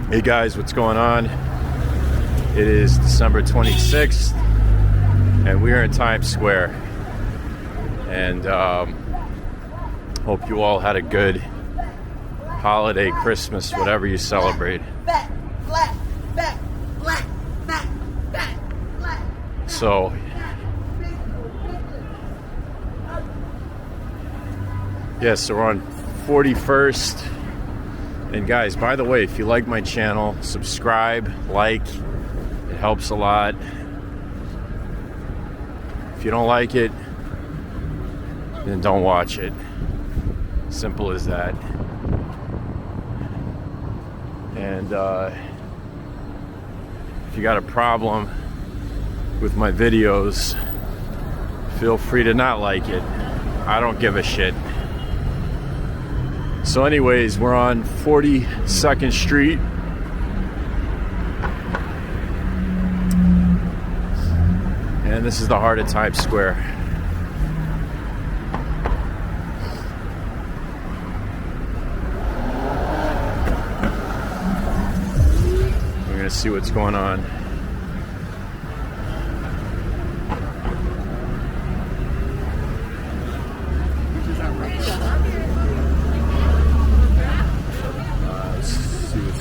Hey guys, what's going on? It is December 26th and we are in Times Square, and hope you all had a good holiday, Christmas, whatever you celebrate. So yes, so we're on 41st. And guys, by the way, if you like my channel, subscribe, like, it helps a lot. If you don't like it, then don't watch it. Simple as that. And if you got a problem with my videos, feel free to not like it. I don't give a shit. So anyways, we're on 42nd Street. And this is the heart of Times Square. We're gonna see what's going on.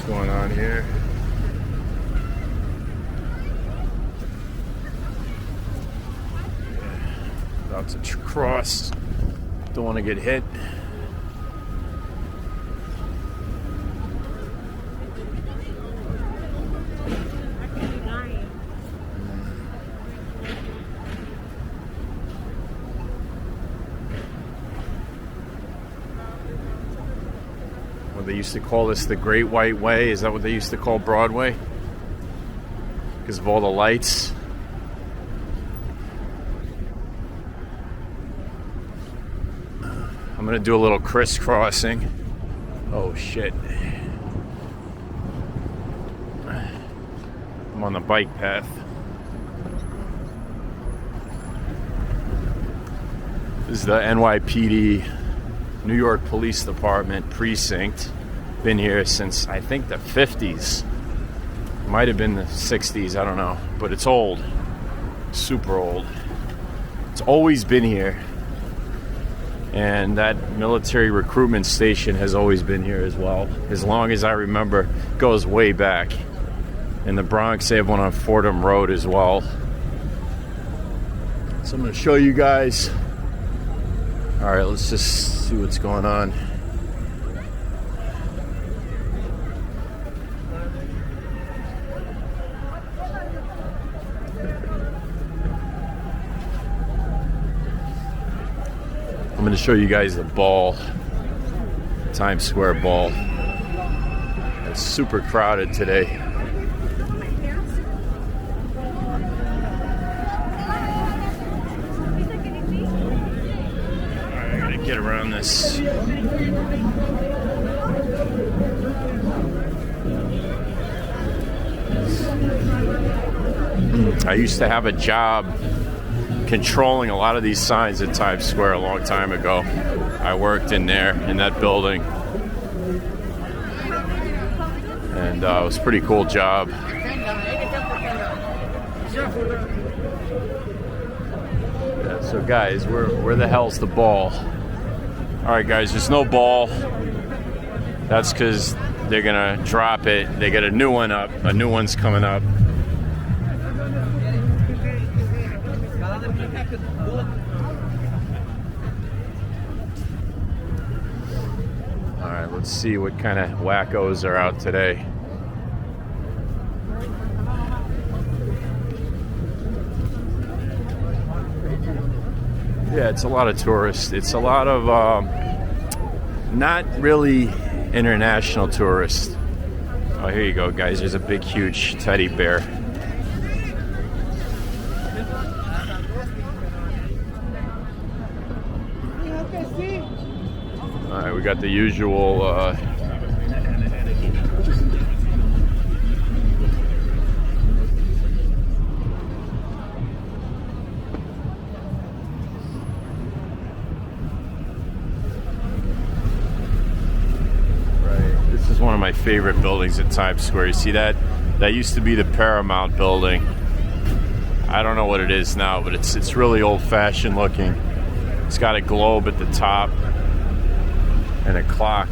Going on here. About to cross. Don't want to get hit. They used to call this the Great White Way. Is that what they used to call Broadway? Because of all the lights. I'm gonna do a little crisscrossing. Oh shit. I'm on the bike path. This is the NYPD, New York Police Department Precinct. Been here since I think the 50s. Might have been the 60s, I don't know. But it's old. Super old. It's always been here. And that military recruitment station has always been here as well. As long as I remember, it goes way back. In the Bronx, they have one on Fordham Road as well. So I'm going to show you guys. Alright, let's just see what's going on. I'm going to show you guys the ball, Times Square ball. It's super crowded today. I gotta get around this. I used to have a job controlling a lot of these signs at Times Square a long time ago. I worked in there, in that building. And it was a pretty cool job. Yeah, so guys, where the hell's the ball? Alright guys, there's no ball. That's because they're gonna drop it. They got a new one up. A new one's coming up. Alright, let's see what kind of wackos are out today. Yeah, it's a lot of tourists. It's a lot of not really international tourists. Oh, here you go, guys. There's a big, huge teddy bear. Alright, we got the usual my favorite buildings in Times Square. You see that? That used to be the Paramount building. I don't know what it is now, but it's really old-fashioned looking. It's got a globe at the top and a clock.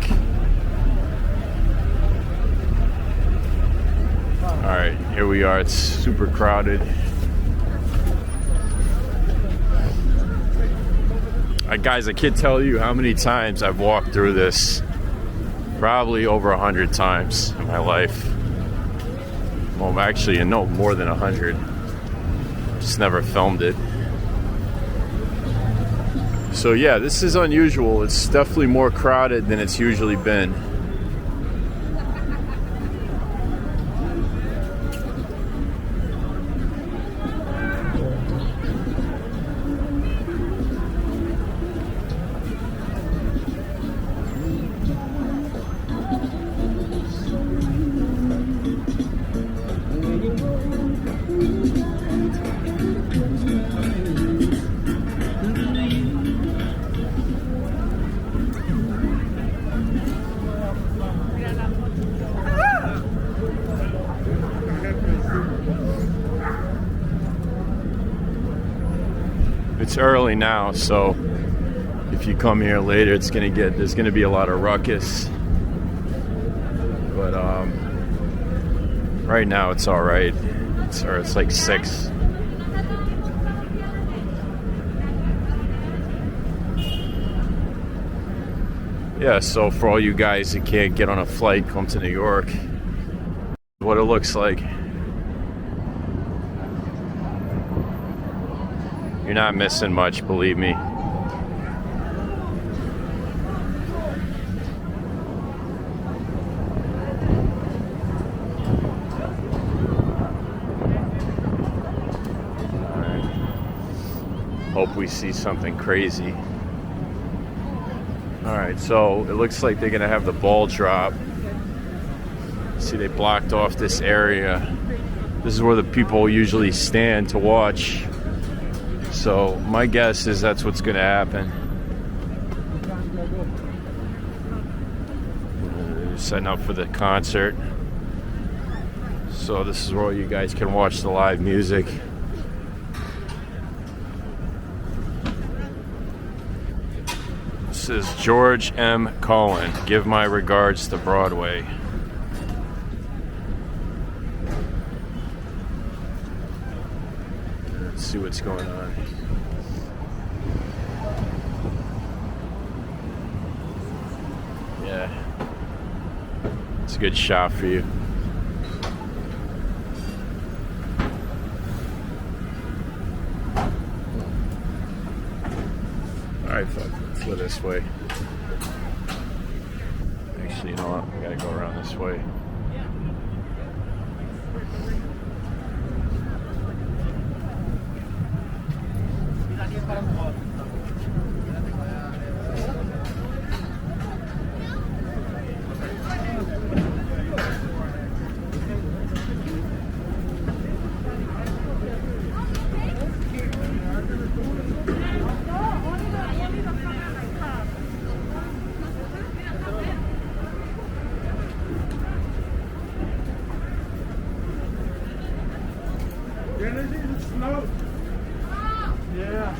All right, here we are. It's super crowded. Guys, I can't tell you how many times I've walked through this. Probably over 100 times in my life. Well, actually, no, more than 100. Just never filmed it. So yeah, this is unusual. It's definitely more crowded than it's usually been. It's early now, so if you come here later, there's gonna be a lot of ruckus. But right now it's all right. It's like 6. Yeah, so for all you guys that can't get on a flight, come to New York. What it looks like. You're not missing much, believe me. Alright. Hope we see something crazy. Alright, so it looks like they're gonna have the ball drop. See, they blocked off this area. This is where the people usually stand to watch. So my guess is that's what's going to happen. They're setting up for the concert. So this is where you guys can watch the live music. This is George M. Cohen. Give my regards to Broadway. Let's see what's going on. Yeah, it's a good shot for you. Alright, let's go this way. Actually, you know what? We gotta go around this way. Yeah.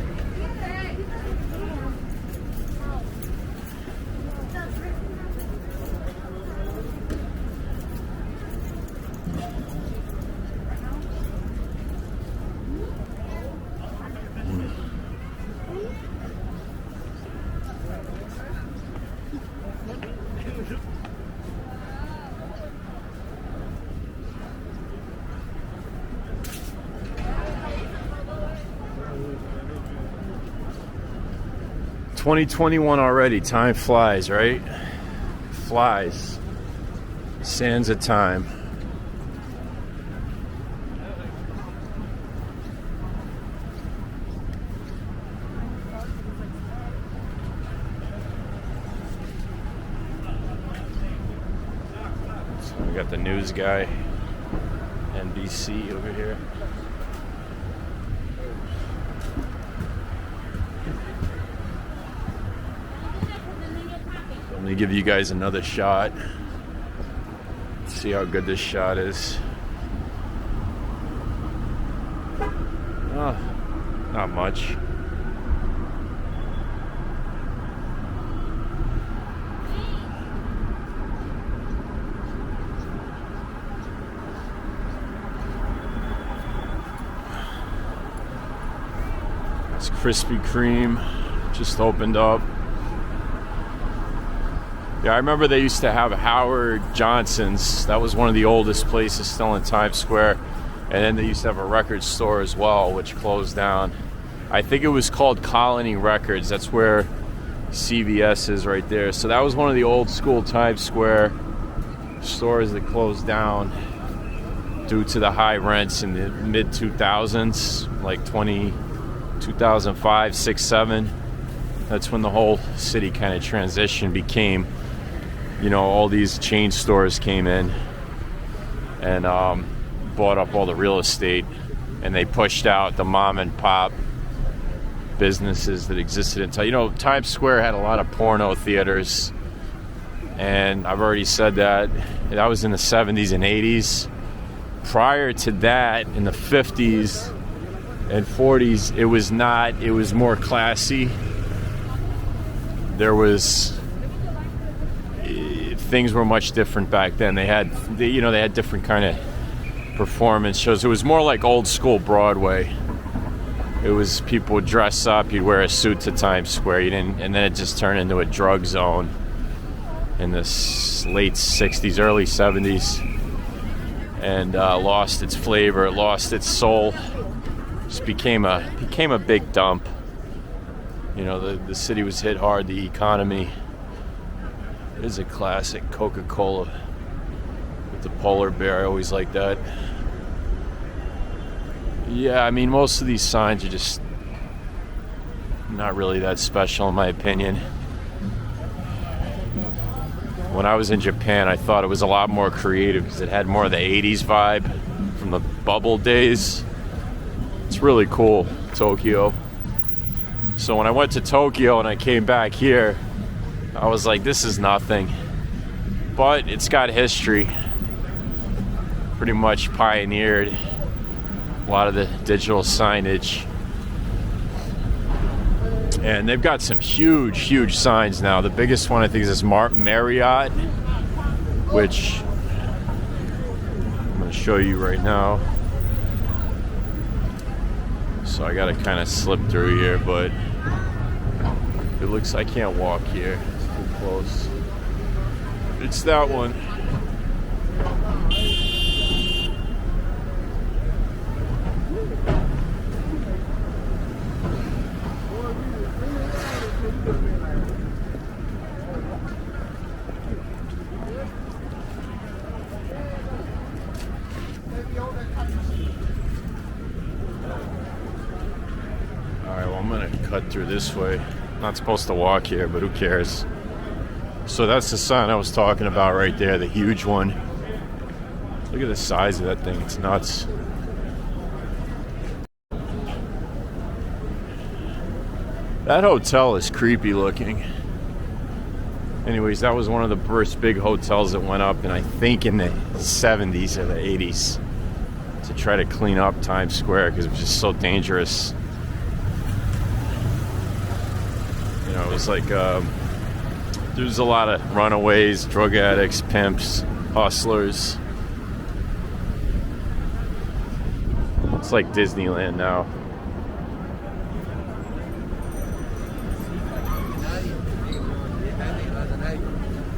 $2021 already. Time flies, right? Flies. Sands of time. So we got the news guy, NBC over here. Let me give you guys another shot. See how good this shot is. Oh, not much. It's Krispy Kreme, just opened up. Yeah, I remember they used to have Howard Johnson's. That was one of the oldest places still in Times Square. And then they used to have a record store as well, which closed down. I think it was called Colony Records. That's where CVS is right there. So that was one of the old school Times Square stores that closed down due to the high rents in the mid-2000s, like 2005, 6, 7. That's when the whole city kind of transitioned, became, you know, all these chain stores came in and bought up all the real estate, and they pushed out the mom and pop businesses that existed in town. You know, Times Square had a lot of porno theaters, and I've already said that. That was in the 70s and 80s. Prior to that, in the 50s and 40s, it was not. It was more classy. There was... things were much different back then. They had different kind of performance shows. It was more like old school Broadway. It was people would dress up, you'd wear a suit to Times Square, and then it just turned into a drug zone in the late 60s, early 70s, and lost its flavor, lost its soul. Just became a big dump. You know, the city was hit hard, the economy. It is a classic Coca-Cola with the polar bear. I always like that. Yeah, I mean, most of these signs are just not really that special in my opinion. When I was in Japan, I thought it was a lot more creative because it had more of the 80s vibe from the bubble days. It's really cool, Tokyo. So when I went to Tokyo and I came back here, I was like, this is nothing. But it's got history. Pretty much pioneered a lot of the digital signage. And they've got some huge signs now. The biggest one, I think, is this Marriott, which I'm going to show you right now. So I got to kind of slip through here, but it looks, I can't walk here. It's too close. It's that one. Alright, well, I'm going to cut through this way. Not supposed to walk here, but who cares? So that's the sign I was talking about right there, the huge one. Look at the size of that thing, it's nuts. That hotel is creepy looking. Anyways, that was one of the first big hotels that went up, and I think in the 70s or the 80s, to try to clean up Times Square because it was just so dangerous. You know, it was like there's a lot of runaways, drug addicts, pimps, hustlers. It's like Disneyland now.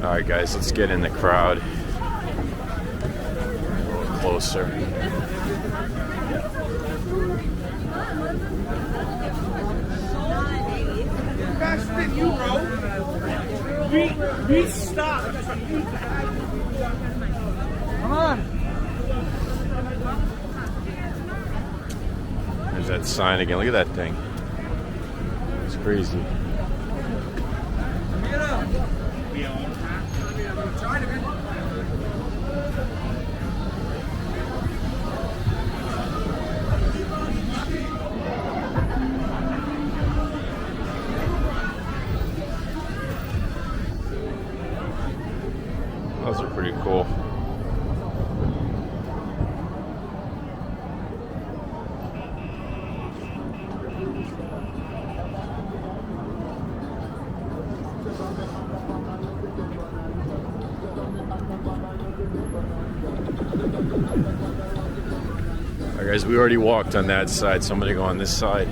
Alright guys, let's get in the crowd. A little closer. You, bro. We stop. Come on. There's that sign again. Look at that thing. It's crazy. Those are pretty cool. Alright guys, we already walked on that side, so I'm gonna go on this side.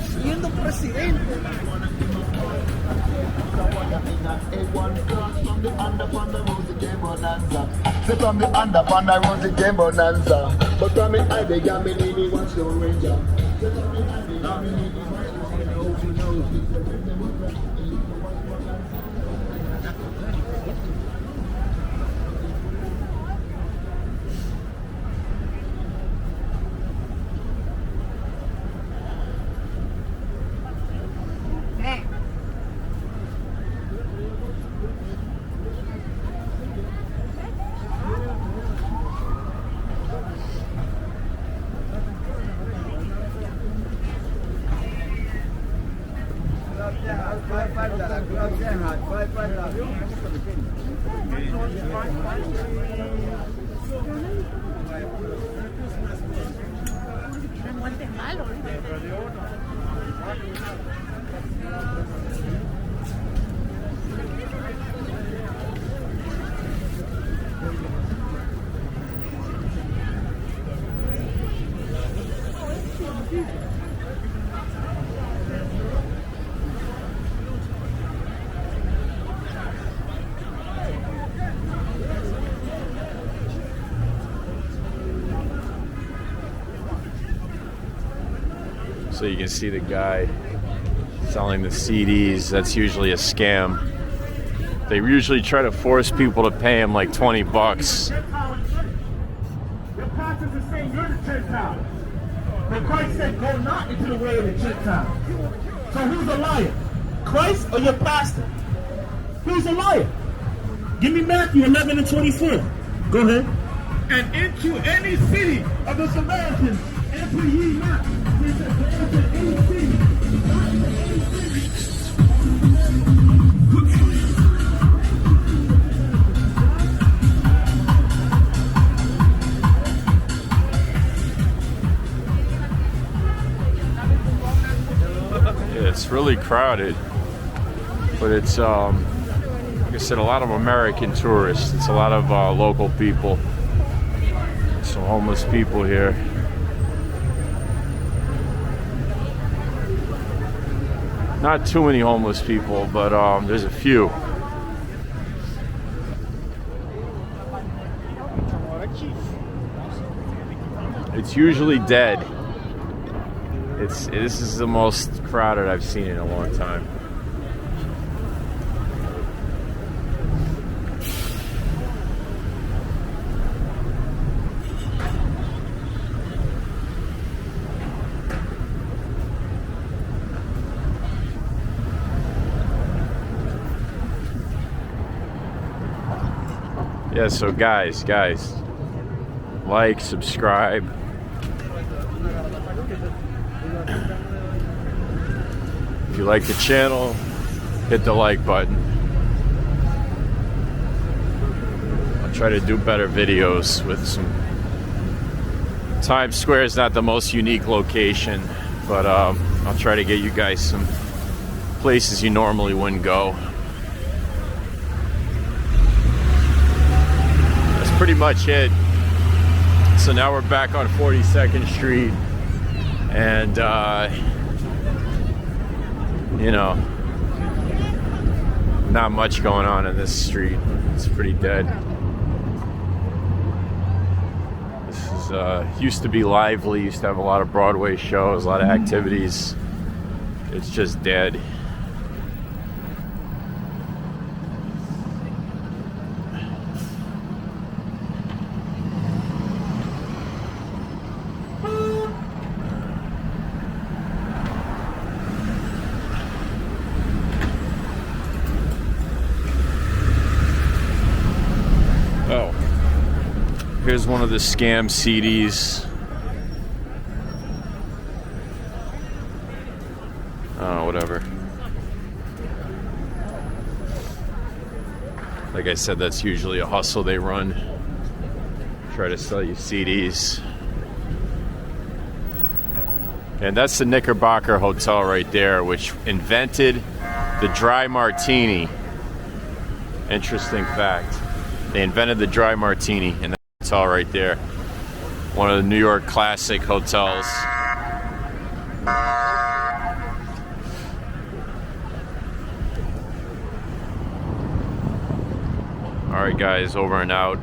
Siendo presidente. Sit on the under on the rosy game bonanza. But from me, I began me need one slow ranger. So you can see the guy selling the CDs. That's usually a scam. They usually try to force people to pay him like 20 bucks. Your pastors are saying you're the Gentile. But Christ said, go not into the way of the Gentile. So who's a liar? Christ or your pastor? Who's a liar? Give me Matthew 11 and 24. Go ahead. And into any city of the Samaritans, enter ye not. He said, to enter any city, not into any city. It's really crowded, but it's like I said, a lot of American tourists. It's a lot of local people, some homeless people here. Not too many homeless people, but there's a few. It's usually dead. This is the most crowded I've seen in a long time. Yeah, so guys, like, subscribe. If you like the channel, hit the like button. I'll try to do better videos with some... Times Square is not the most unique location, but I'll try to get you guys some places you normally wouldn't go. That's pretty much it. So now we're back on 42nd Street, and you know, not much going on in this street. It's pretty dead. This is used to be lively, used to have a lot of Broadway shows, a lot of activities. It's just dead. Here's one of the scam CDs. Oh, whatever. Like I said, that's usually a hustle they run. Try to sell you CDs. And that's the Knickerbocker Hotel right there, which invented the dry martini. Interesting fact. They invented the dry martini in the hotel right there. One of the New York classic hotels. All right, guys, over and out.